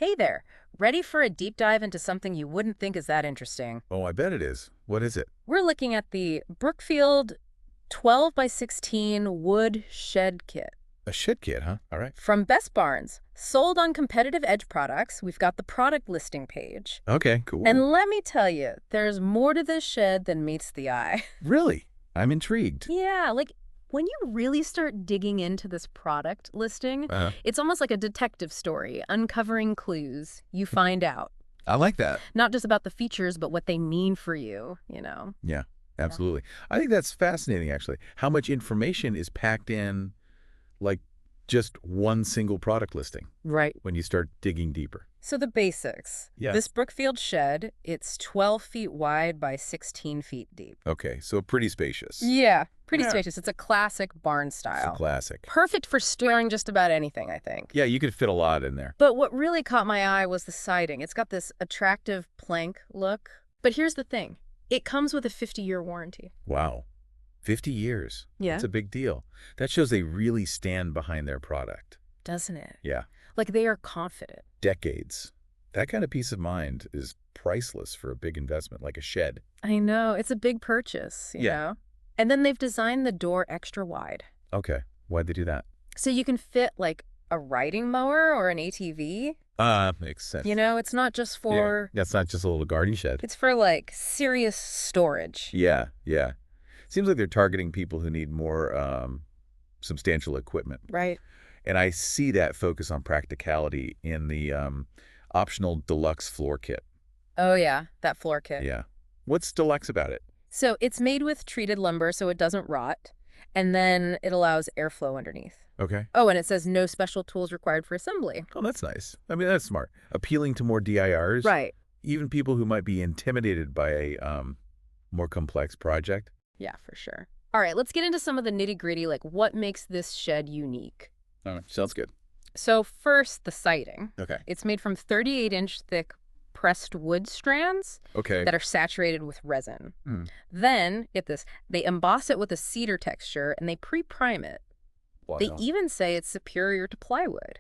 Hey there. Ready for a deep dive into something you wouldn't think is that interesting? Oh, I bet it is. What is it? We're looking at the Brookfield 12 by 16 wood shed kit A shit kit, huh? All right. from Best Barnes. Sold on Competitive Edge products. We've got the product listing page. Okay, cool. And let me tell you, there's more to this shed than meets the eye. Really? I'm intrigued. Yeah, like when you really start digging into this product listing, Uh, it's almost like a detective story, uncovering clues. You find out. I like that. Not just about the features, but what they mean for you. Yeah, absolutely. I think that's fascinating, actually. How much information is packed in, like, just one single product listing Right. when you start digging deeper. So the basics. Yes. This Brookfield shed, it's 12 feet wide by 16 feet deep. Okay, so pretty spacious. Yeah, pretty Yeah. spacious. It's a classic barn It's a style. classic. Perfect for storing just about anything, I think. Yeah, you could fit a lot in there. But what really caught my eye was the siding. It's got this attractive plank look. But here's the thing. It comes with a 50-year warranty. Wow. 50 years. Yeah. That's a big deal. That shows they really stand behind their product. Doesn't it? Yeah. Like they are confident. Decades. That kind of peace of mind is priceless for a big investment like a shed. I know. It's a big purchase, you Yeah. know? And then they've designed the door extra wide. Okay. Why'd they do that? So you can fit like a riding mower or an ATV. Makes sense. It's not just for, That's not just a little garden shed. it's for like serious storage. Yeah, yeah. Seems like they're targeting people who need more substantial equipment. Right. And I see that focus on practicality in the optional Deluxe floor kit. Oh, yeah. That floor kit. Yeah. What's Deluxe about it? So it's made with treated lumber so it doesn't rot. And then it allows airflow underneath. Okay. Oh, and it says no special tools required for assembly. Oh, that's nice. I mean, that's smart. Appealing to more DIRs. Right. Even people who might be intimidated by a more complex project. Yeah, for sure. All right, let's get into some of the nitty-gritty, like what makes this shed unique. All right. Sounds good. So first, the siding. Okay. It's made from 38-inch thick pressed wood strands Okay. that are saturated with resin. Hmm. Then, get this, they emboss it with a cedar texture and they pre-prime it. Wow. They even say it's superior to plywood.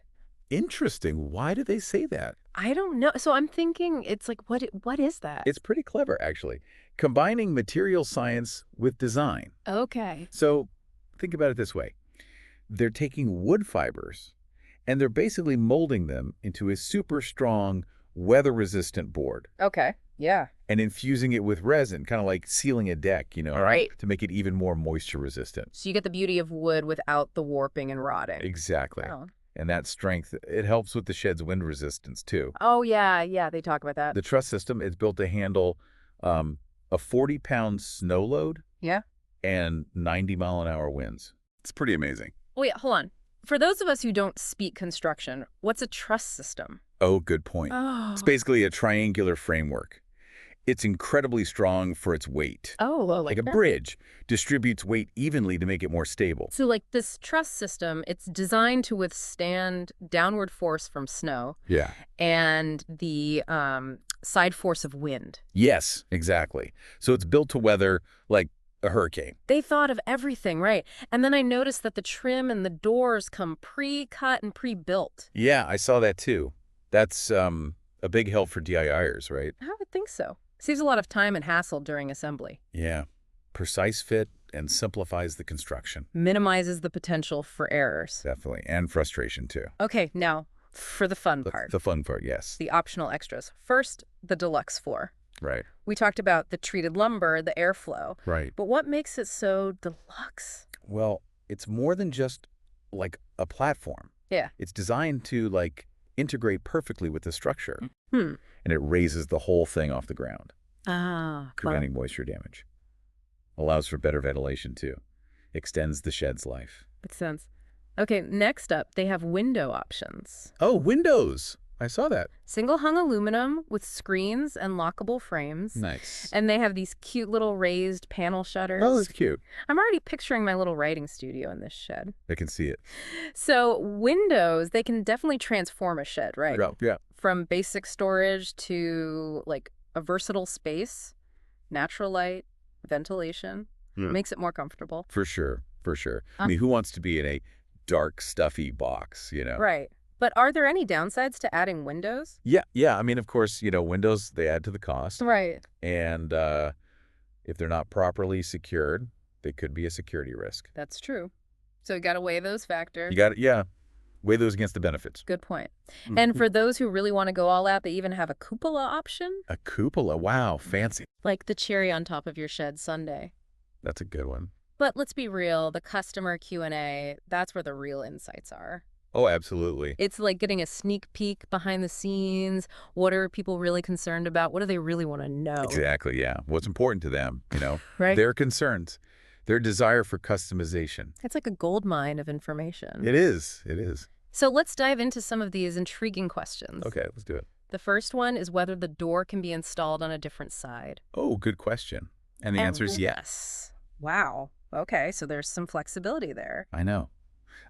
Interesting. Why do they say that? I don't know. So I'm thinking it's like, what is that? It's pretty clever, actually. Combining material science with design. Okay. So think about it this way. They're taking wood fibers and they're basically molding them into a super strong, weather-resistant board Okay. Yeah. and infusing it with resin, kind of like sealing a deck, All right. to make it even more moisture-resistant. So you get the beauty of wood without the warping and rotting. Exactly. Oh. And that strength, it helps with the shed's wind resistance, too. Oh, yeah. They talk about that. The truss system is built to handle a 40-pound snow load Yeah. and 90-mile-an-hour winds. It's pretty amazing. Wait, hold on. For those of us who don't speak construction, what's a truss system? Oh, good point. Oh. It's basically a triangular framework. It's incredibly strong for its weight. Oh, well, Like a bridge, distributes weight evenly to make it more stable. So like this truss system, it's designed to withstand downward force from snow Yeah. and the side force of wind. Yes, exactly. So it's built to weather like a hurricane. They thought of everything, right? And then I noticed that the trim and the doors come pre-cut and pre-built. Yeah, I saw that too. That's a big help for DIYers, right? I would think so. Saves a lot of time and hassle during assembly. Yeah. Precise fit and simplifies the construction. Minimizes the potential for errors. Definitely. And frustration too. Okay, now for the fun part. The fun part, yes. The optional extras. First, the deluxe floor. Right. We talked about the treated lumber, the airflow. Right. But what makes it so deluxe? Well, it's more than just like a platform. Yeah. It's designed to like integrate perfectly with the structure. Hmm. And it raises the whole thing off the ground, Ah, clever. preventing moisture damage. Allows for better ventilation too. Extends the shed's life. Makes sense. Okay, next up, they have window options. Oh, windows. I saw that. Single hung aluminum with screens and lockable frames. Nice. And they have these cute little raised panel shutters. Oh, that's cute. I'm already picturing my little writing studio in this shed. I can see it. So windows, they can definitely transform a shed, right? Yeah. From basic storage to like a versatile space, natural light, ventilation, makes it more comfortable. For sure. I mean, who wants to be in a dark, stuffy box, Right. But are there any downsides to adding windows? Yeah. I mean, of course, windows, they add to the cost. Right. And if they're not properly secured, they could be a security risk. That's true. So you got to weigh those factors. You got to, yeah, weigh those against the benefits. Good point. And for those who really want to go all out, they even have a cupola option. A cupola, wow, fancy. Like the cherry on top of your shed sundae. That's a good one. But let's be real, the customer Q&A, that's where the real insights are. Oh, absolutely. It's like getting a sneak peek behind the scenes. What are people really concerned about? What do they really want to know? Exactly, yeah. What's important to them, Right? Their concerns, their desire for customization. It's like a gold mine of information. It is. It is. So let's dive into some of these intriguing questions. Okay, let's do it. The first one is whether the door can be installed on a different side. Oh, good question. And the answer is yes. Wow. Okay, so there's some flexibility there. I know.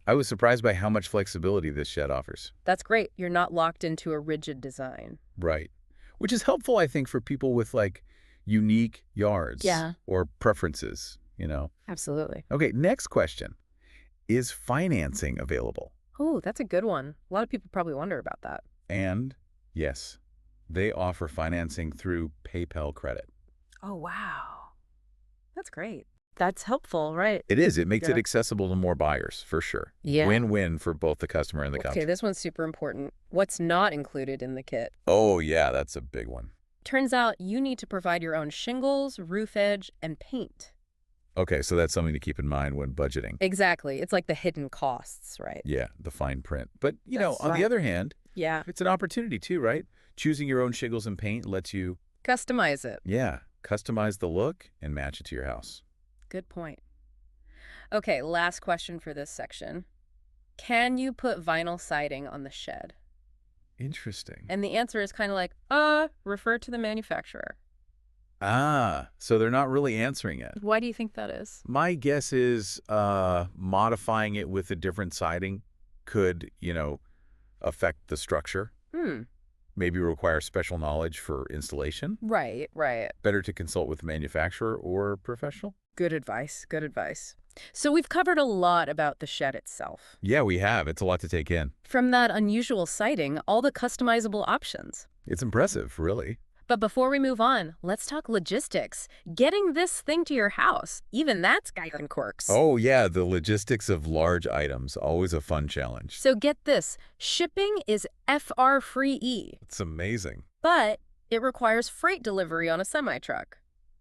I was surprised by how much flexibility this shed offers. That's great. You're not locked into a rigid design. Right. Which is helpful, I think, for people with, unique yards. Yeah. Or preferences, Absolutely. Okay, next question. Is financing available? Oh, that's a good one. A lot of people probably wonder about that. And, yes, they offer financing through PayPal credit. Oh, wow. That's great. That's helpful, right? It is. It makes it Yeah. accessible to more buyers, for sure. Yeah. Win-win for both the customer and the Okay, company. this one's super important. What's not included in the kit? Oh, yeah, that's a big one. Turns out you need to provide your own shingles, roof edge, and paint. Okay, so that's something to keep in mind when budgeting. Exactly. It's like the hidden costs, right? Yeah, the fine print. But, That's on the right. other hand, Yeah. it's an opportunity too, right? Choosing your own shingles and paint lets you, Customize it. customize the look and match it to your house. Good point. Okay, last question for this section. Can you put vinyl siding on the shed? Interesting. And the answer is kind of like, refer to the manufacturer. So they're not really answering it. Why do you think that is? My guess is modifying it with a different siding could, affect the structure. Maybe require special knowledge for installation. Right. Better to consult with the manufacturer or professional. Good advice. So we've covered a lot about the shed itself. Yeah, we have. It's a lot to take in. From that unusual siding, all the customizable options. It's impressive, really. But before we move on, let's talk logistics. Getting this thing to your house, even that's got some quirks. Oh, yeah, the logistics of large items, always a fun challenge. So get this, shipping is FR free. It's amazing. But it requires freight delivery on a semi-truck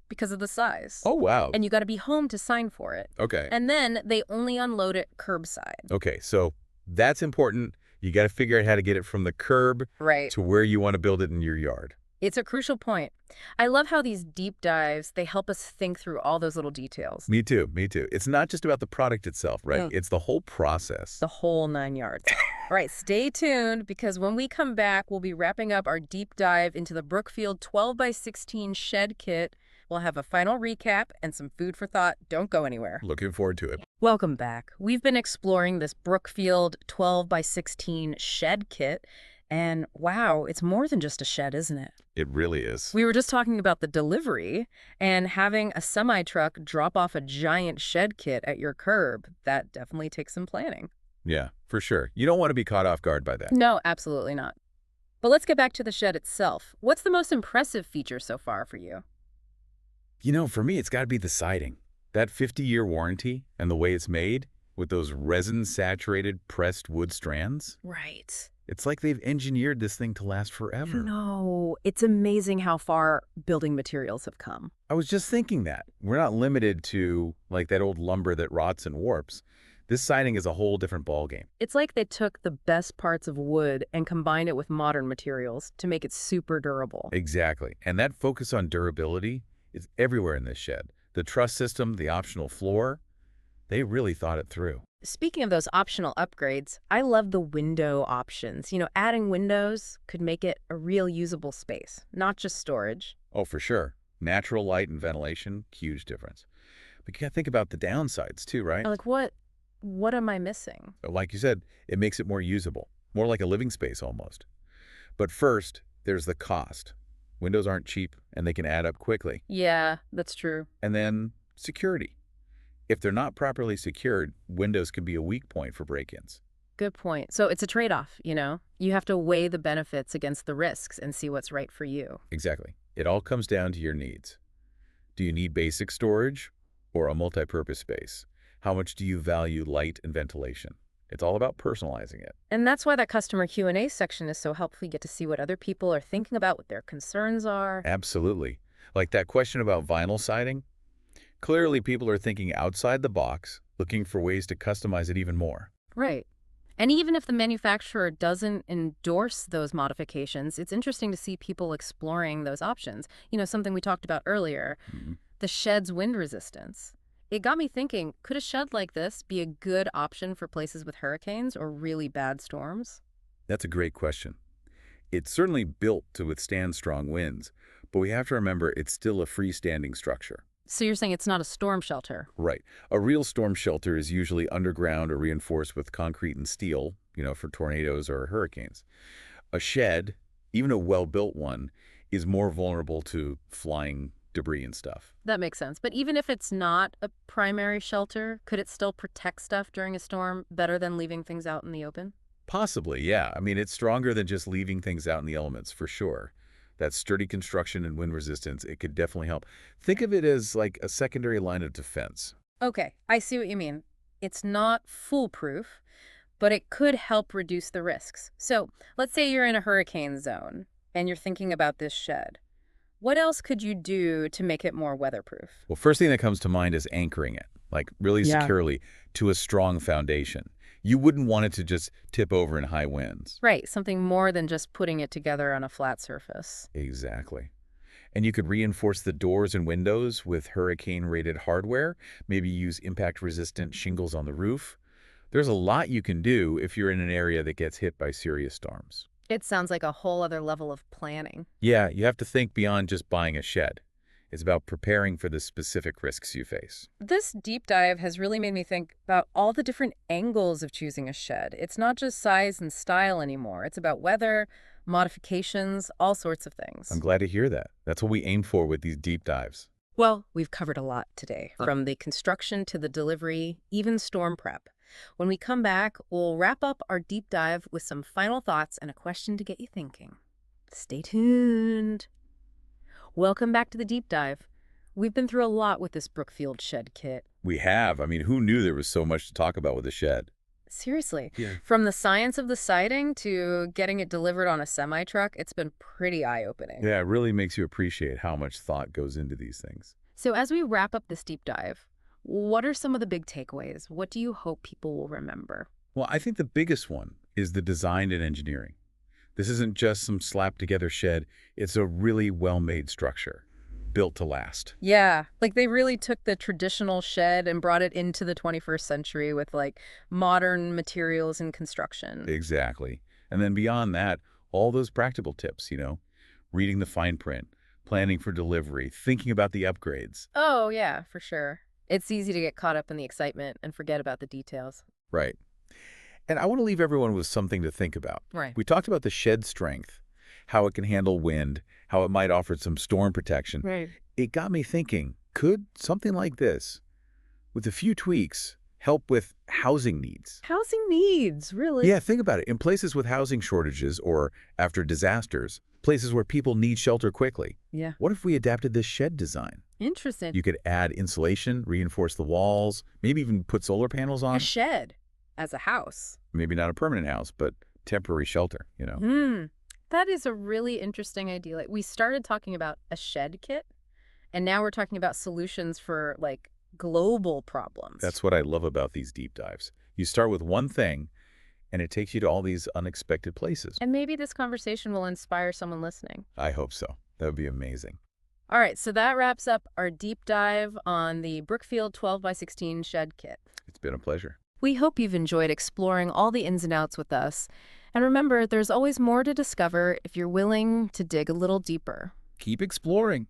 because of the size. Oh, wow. And you got to be home to sign for it. Okay. And then they only unload it curbside. Okay, so that's important. You got to figure out how to get it from the curb Right. to where you want to build it in your yard. It's a crucial point. I love how these deep dives, they help us think through all those little details. Me too. It's not just about the product itself, right? It's the whole process. The whole 9 yards. All right, stay tuned because when we come back, we'll be wrapping up our deep dive into the Brookfield 12x16 shed kit. We'll have a final recap and some food for thought. Don't go anywhere. Looking forward to it. Welcome back. We've been exploring this Brookfield 12x16 shed kit. And wow, it's more than just a shed, isn't it? It really is. We were just talking about the delivery and having a semi-truck drop off a giant shed kit at your curb. That definitely takes some planning. Yeah, for sure. You don't want to be caught off guard by that. No, absolutely not. But let's get back to the shed itself. What's the most impressive feature so far for you? For me, it's got to be the siding. That 50-year warranty and the way it's made with those resin-saturated pressed wood strands. Right. It's like they've engineered this thing to last forever. No, it's amazing how far building materials have come. I was just thinking that. We're not limited to, that old lumber that rots and warps. This siding is a whole different ballgame. It's like they took the best parts of wood and combined it with modern materials to make it super durable. Exactly. And that focus on durability is everywhere in this shed. The truss system, the optional floor, they really thought it through. Speaking of those optional upgrades, I love the window options. Adding windows could make it a real usable space, not just storage. Oh, for sure. Natural light and ventilation, huge difference. But you got to think about the downsides too, right? Like what am I missing? Like you said, it makes it more usable, more like a living space almost. But first, there's the cost. Windows aren't cheap and they can add up quickly. Yeah, that's true. And then security. If they're not properly secured, windows can be a weak point for break-ins. Good point. So it's a trade-off, you know? You have to weigh the benefits against the risks and see what's right for you. Exactly. It all comes down to your needs. Do you need basic storage or a multi-purpose space? How much do you value light and ventilation? It's all about personalizing it. And that's why that customer Q&A section is so helpful. You get to see what other people are thinking about, what their concerns are. Absolutely. Like that question about vinyl siding. Clearly, people are thinking outside the box, looking for ways to customize it even more. Right. And even if the manufacturer doesn't endorse those modifications, it's interesting to see people exploring those options. You know, something we talked about earlier, Mhm. the shed's wind resistance. It got me thinking, could a shed like this be a good option for places with hurricanes or really bad storms? That's a great question. It's certainly built to withstand strong winds, but we have to remember it's still a freestanding structure. So you're saying it's not a storm shelter? Right. A real storm shelter is usually underground or reinforced with concrete and steel, for tornadoes or hurricanes. A shed, even a well-built one, is more vulnerable to flying debris and stuff. That makes sense. But even if it's not a primary shelter, could it still protect stuff during a storm better than leaving things out in the open? Possibly, yeah. I mean, it's stronger than just leaving things out in the elements, for sure. That sturdy construction and wind resistance, it could definitely help. Think of it as like a secondary line of defense. Okay, I see what you mean. It's not foolproof, but it could help reduce the risks. So let's say you're in a hurricane zone and you're thinking about this shed. What else could you do to make it more weatherproof? Well, first thing that comes to mind is anchoring it, like really Yeah. securely to a strong foundation. You wouldn't want it to just tip over in high winds. Right, something more than just putting it together on a flat surface. Exactly. And you could reinforce the doors and windows with hurricane-rated hardware, maybe use impact-resistant shingles on the roof. There's a lot you can do if you're in an area that gets hit by serious storms. It sounds like a whole other level of planning. Yeah, you have to think beyond just buying a shed. It's about preparing for the specific risks you face. This deep dive has really made me think about all the different angles of choosing a shed. It's not just size and style anymore. It's about weather, modifications, all sorts of things. I'm glad to hear that. That's what we aim for with these deep dives. Well, we've covered a lot today, from the construction to the delivery, even storm prep. When we come back, we'll wrap up our deep dive with some final thoughts and a question to get you thinking. Stay tuned. Welcome back to the deep dive. We've been through a lot with this Brookfield shed kit. We have. I mean, who knew there was so much to talk about with a shed? Seriously. Yeah. From the science of the siding to getting it delivered on a semi-truck, it's been pretty eye-opening. Yeah, it really makes you appreciate how much thought goes into these things. So as we wrap up this deep dive, what are some of the big takeaways? What do you hope people will remember? Well, I think the biggest one is the design and engineering. This isn't just some slapped-together shed. It's a really well-made structure, built to last. Yeah, like they really took the traditional shed and brought it into the 21st century with like modern materials and construction. Exactly. And then beyond that, all those practical tips, reading the fine print, planning for delivery, thinking about the upgrades. Oh, yeah, for sure. It's easy to get caught up in the excitement and forget about the details. Right. And I want to leave everyone with something to think about. Right. We talked about the shed strength, how it can handle wind, how it might offer some storm protection. Right. It got me thinking, could something like this, with a few tweaks, help with housing needs? Housing needs, really? Yeah, think about it. In places with housing shortages or after disasters, places where people need shelter quickly. Yeah. What if we adapted this shed design? Interesting. You could add insulation, reinforce the walls, maybe even put solar panels on. A shed as a house. Maybe not a permanent house, but temporary shelter, That is a really interesting idea. Like we started talking about a shed kit, and now we're talking about solutions for like global problems. That's what I love about these deep dives. You start with one thing, and it takes you to all these unexpected places. And maybe this conversation will inspire someone listening. I hope so. That would be amazing. All right, so that wraps up our deep dive on the Brookfield 12x16 shed kit. It's been a pleasure. We hope you've enjoyed exploring all the ins and outs with us. And remember, there's always more to discover if you're willing to dig a little deeper. Keep exploring.